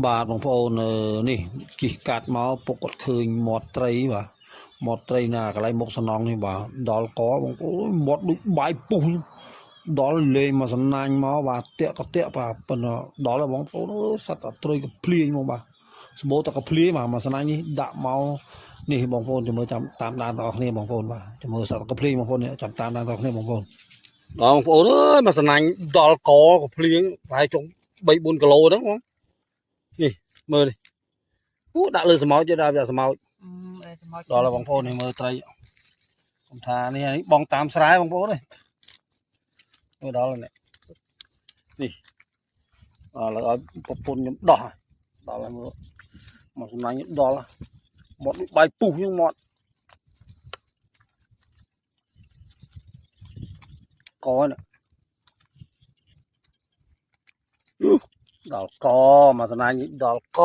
បាទបងប្អូននេះគិះកាត់មកពុកគាត់ឃើញមាត់ត្រីបាទមាត់ត្រីណាកន្លែងមុខសំណងនេះបាទដល់កបងប្អូនមាត់ដូចបាយពុះដល់លេងមកសំណាញ់មកបាទតាក់ក៏តាក់បាទប៉ុន្តែដល់បងប្អូនអើយសត្វអត្រីក៏ភ្លៀងមកបាទសម្បូរតែក៏ភ្លៀងបាទមកសំណាញ់នេះដាក់មកនេះបងប្អូនចាំមើលតាមដានទាំងអស់គ្នាបងប្អូនបាទចាំមើលសត្វក៏ភ្លៀងបងប្អូនចាំតាមដានទាំងអស់គ្នាបងប្អូនបងប្អូនអើយមកសំណាញ់ដល់កក៏ភ្លៀងប្រហែលចុង3 4 គីឡូហ្នឹងបងនេះមើលនេះអូដាក់លើសម្ោចទេដាក់វាសម្ោចដល់ហើយបងប្អូននេះមើលត្រីខ្ញុំថានេះបងតាមស្រែបងប្អូននេះមើលដល់នេះនេះដល់ឲ្យប្រពន្ធខ្ញុំដោះដល់ហើយមើលមកសំណាញ់ដល់មាត់ដូចបាយពុះហ្នឹងមាត់កនេះដល់កមកសំណាញ់ដល់ក